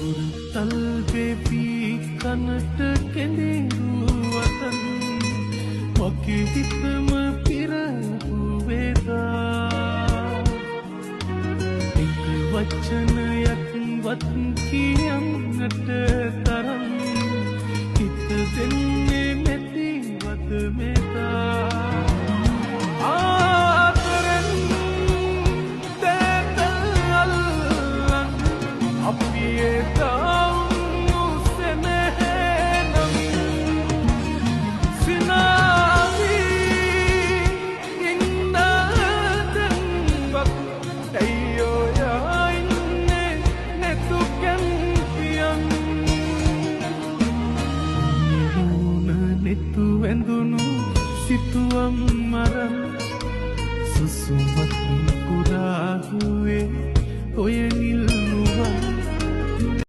උරුතල් වෙවි කනට කෙඳිරුවතන් මගේ හිතම පිරපු වේදා එක වචනයක් වත් කියන්නට තරම් හිත දෙන්නේ නැතිවද මෙදා ආදරෙන් දැතල්ලන් අපි එදා මුසෙනෙහෙනම් සිනාවි ඉන්නදන්වත් ඇයෝ යයින්නේ නැතු කැම්පියන් නෙතු වැඳුණු සිතුවම් මරන් සුසුමත් පුරාහුවේ ඔය